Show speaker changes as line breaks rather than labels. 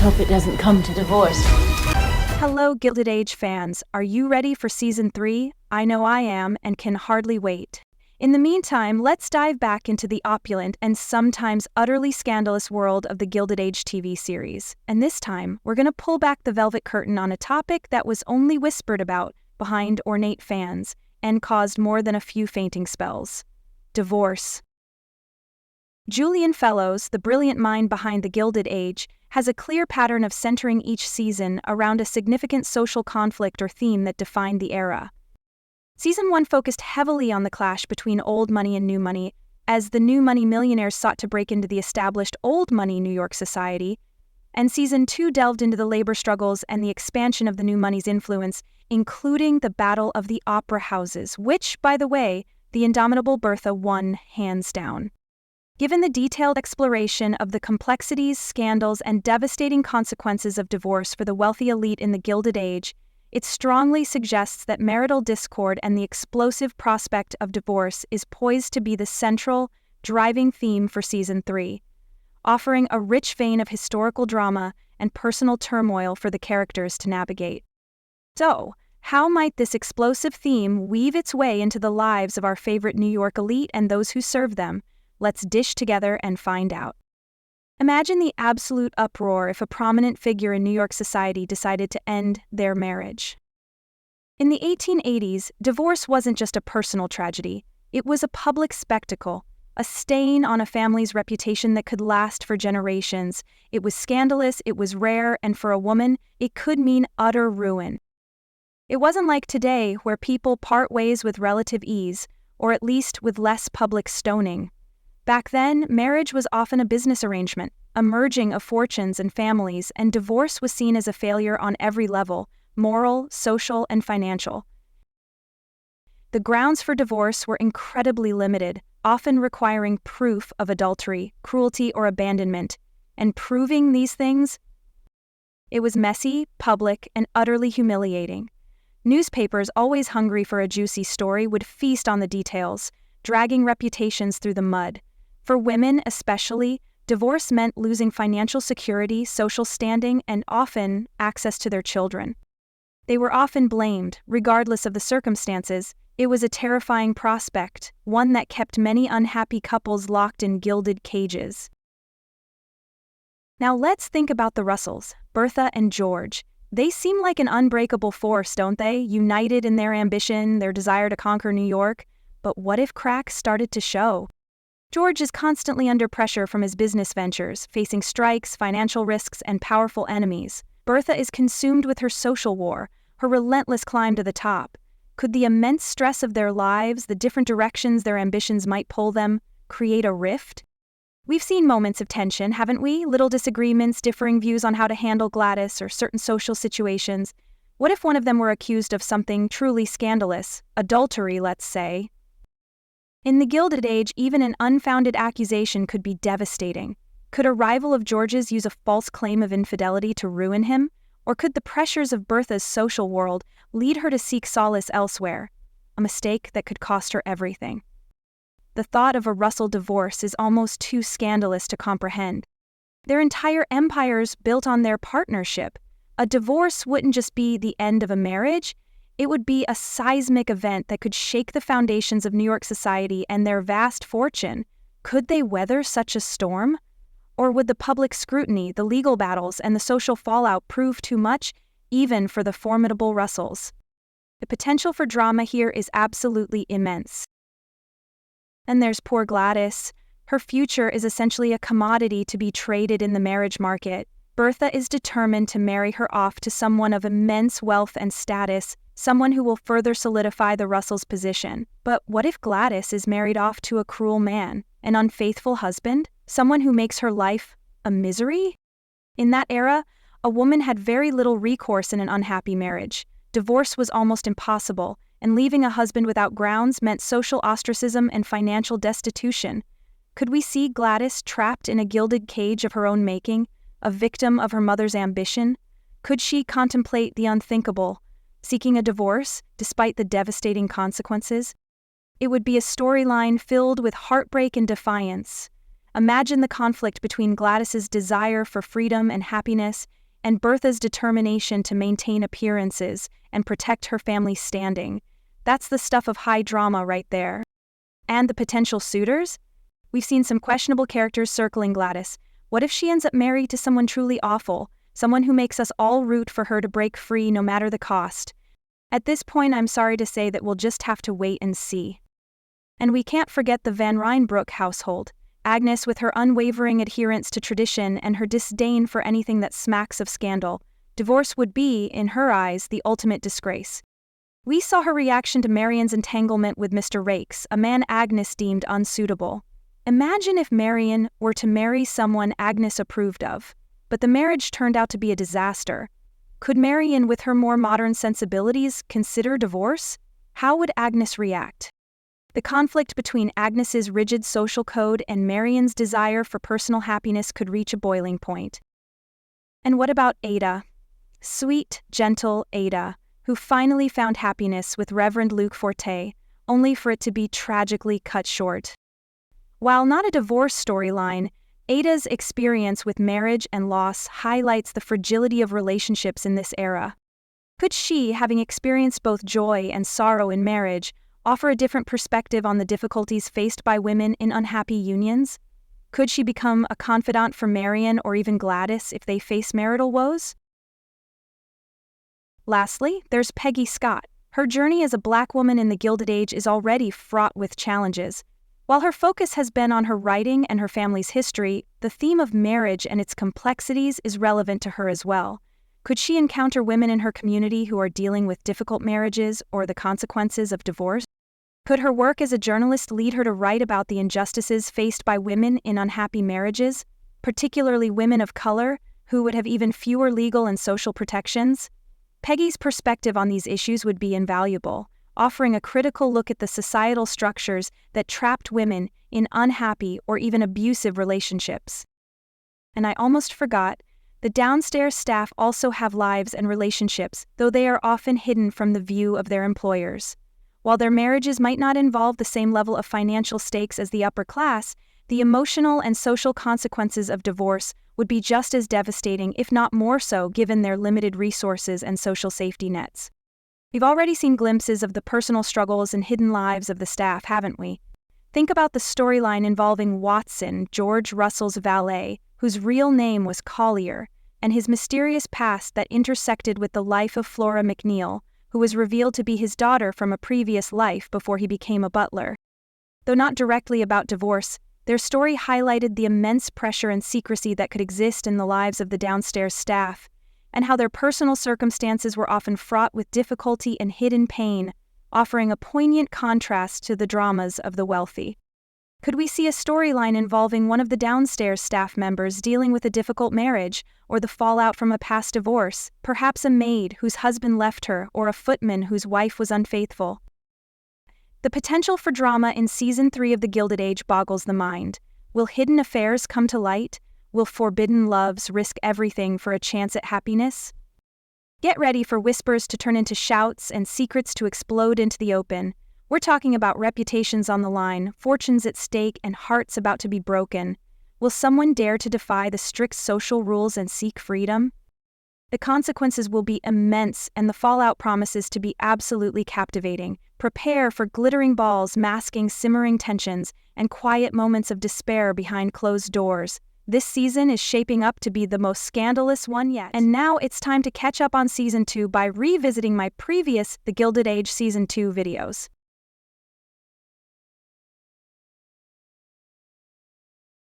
hope it doesn't come to divorce.
Hello, Gilded Age fans. Are you ready for Season 3? I know I am and can hardly wait. In the meantime, let's dive back into the opulent and sometimes utterly scandalous world of the Gilded Age TV series. And this time, we're going to pull back the velvet curtain on a topic that was only whispered about behind ornate fans and caused more than a few fainting spells. Divorce. Julian Fellowes, the brilliant mind behind the Gilded Age, has a clear pattern of centering each season around a significant social conflict or theme that defined the era. Season 1 focused heavily on the clash between old money and new money, as the new money millionaires sought to break into the established old money New York society, and Season 2 delved into the labor struggles and the expansion of the new money's influence, including the Battle of the Opera Houses, which, by the way, the indomitable Bertha won hands down. Given the detailed exploration of the complexities, scandals, and devastating consequences of divorce for the wealthy elite in the Gilded Age, it strongly suggests that marital discord and the explosive prospect of divorce is poised to be the central, driving theme for Season 3, offering a rich vein of historical drama and personal turmoil for the characters to navigate. So, how might this explosive theme weave its way into the lives of our favorite New York elite and those who serve them? Let's dish together and find out. Imagine the absolute uproar if a prominent figure in New York society decided to end their marriage. In the 1880s, divorce wasn't just a personal tragedy, it was a public spectacle, a stain on a family's reputation that could last for generations. It was scandalous, it was rare, and for a woman, it could mean utter ruin. It wasn't like today, where people part ways with relative ease, or at least with less public stoning. Back then, marriage was often a business arrangement, a merging of fortunes and families, and divorce was seen as a failure on every level: moral, social, and financial. The grounds for divorce were incredibly limited, often requiring proof of adultery, cruelty, or abandonment. And proving these things? It was messy, public, and utterly humiliating. Newspapers, always hungry for a juicy story, would feast on the details, dragging reputations through the mud. For women especially, divorce meant losing financial security, social standing, and often access to their children. They were often blamed, regardless of the circumstances. It was a terrifying prospect, one that kept many unhappy couples locked in gilded cages. Now let's think about the Russells, Bertha and George. They seem like an unbreakable force, don't they? United in their ambition, their desire to conquer New York. But what if cracks started to show? George is constantly under pressure from his business ventures, facing strikes, financial risks, and powerful enemies. Bertha is consumed with her social war, her relentless climb to the top. Could the immense stress of their lives, the different directions their ambitions might pull them, create a rift? We've seen moments of tension, haven't we? Little disagreements, differing views on how to handle Gladys or certain social situations. What if one of them were accused of something truly scandalous, adultery, let's say? In the Gilded Age, even an unfounded accusation could be devastating. Could a rival of George's use a false claim of infidelity to ruin him? Or could the pressures of Bertha's social world lead her to seek solace elsewhere? A mistake that could cost her everything. The thought of a Russell divorce is almost too scandalous to comprehend. Their entire empires built on their partnership. A divorce wouldn't just be the end of a marriage, it would be a seismic event that could shake the foundations of New York society and their vast fortune. Could they weather such a storm? Or would the public scrutiny, the legal battles, and the social fallout prove too much, even for the formidable Russells? The potential for drama here is absolutely immense. And there's poor Gladys. Her future is essentially a commodity to be traded in the marriage market. Bertha is determined to marry her off to someone of immense wealth and status, someone who will further solidify the Russells' position. But what if Gladys is married off to a cruel man, an unfaithful husband, someone who makes her life a misery? In that era, a woman had very little recourse in an unhappy marriage. Divorce was almost impossible, and leaving a husband without grounds meant social ostracism and financial destitution. Could we see Gladys trapped in a gilded cage of her own making, a victim of her mother's ambition? Could she contemplate the unthinkable, seeking a divorce despite the devastating consequences? It would be a storyline filled with heartbreak and defiance, Imagine the conflict between Gladys's desire for freedom and happiness and Bertha's determination to maintain appearances and protect her family's standing. That's the stuff of high drama right there. And the potential suitors? We've seen some questionable characters circling Gladys. What if she ends up married to someone truly awful, someone who makes us all root for her to break free no matter the cost? At this point, I'm sorry to say that we'll just have to wait and see. And we can't forget the Van Rynbroek household. Agnes, with her unwavering adherence to tradition and her disdain for anything that smacks of scandal, divorce would be, in her eyes, the ultimate disgrace. We saw her reaction to Marianne's entanglement with Mr. Rakes, a man Agnes deemed unsuitable. Imagine if Marianne were to marry someone Agnes approved of, but the marriage turned out to be a disaster. Could Marianne, with her more modern sensibilities, consider divorce? How would Agnes react? The conflict between Agnes's rigid social code and Marianne's desire for personal happiness could reach a boiling point. And what about Ada? Sweet, gentle Ada, who finally found happiness with Reverend Luke Forte, only for it to be tragically cut short. While not a divorce storyline, Ada's experience with marriage and loss highlights the fragility of relationships in this era. Could she, having experienced both joy and sorrow in marriage, offer a different perspective on the difficulties faced by women in unhappy unions? Could she become a confidant for Marianne or even Gladys if they face marital woes? Lastly, there's Peggy Scott. Her journey as a Black woman in the Gilded Age is already fraught with challenges. While her focus has been on her writing and her family's history, the theme of marriage and its complexities is relevant to her as well. Could she encounter women in her community who are dealing with difficult marriages or the consequences of divorce? Could her work as a journalist lead her to write about the injustices faced by women in unhappy marriages, particularly women of color, who would have even fewer legal and social protections? Peggy's perspective on these issues would be invaluable, offering a critical look at the societal structures that trapped women in unhappy or even abusive relationships. And I almost forgot, the downstairs staff also have lives and relationships, though they are often hidden from the view of their employers. While their marriages might not involve the same level of financial stakes as the upper class, the emotional and social consequences of divorce would be just as devastating, if not more so, given their limited resources and social safety nets. We've already seen glimpses of the personal struggles and hidden lives of the staff, haven't we? Think about the storyline involving Watson, George Russell's valet, whose real name was Collier, and his mysterious past that intersected with the life of Flora McNeil, who was revealed to be his daughter from a previous life before he became a butler. Though not directly about divorce, their story highlighted the immense pressure and secrecy that could exist in the lives of the downstairs staff, and how their personal circumstances were often fraught with difficulty and hidden pain, offering a poignant contrast to the dramas of the wealthy. Could we see a storyline involving one of the downstairs staff members dealing with a difficult marriage or the fallout from a past divorce, perhaps a maid whose husband left her or a footman whose wife was unfaithful? The potential for drama in Season 3 of The Gilded Age boggles the mind. Will hidden affairs come to light? Will forbidden loves risk everything for a chance at happiness? Get ready for whispers to turn into shouts and secrets to explode into the open. We're talking about reputations on the line, fortunes at stake, and hearts about to be broken. Will someone dare to defy the strict social rules and seek freedom? The consequences will be immense, and the fallout promises to be absolutely captivating. Prepare for glittering balls masking simmering tensions and quiet moments of despair behind closed doors. This season is shaping up to be the most scandalous one yet. And now it's time to catch up on Season 2 by revisiting my previous The Gilded Age Season 2 videos.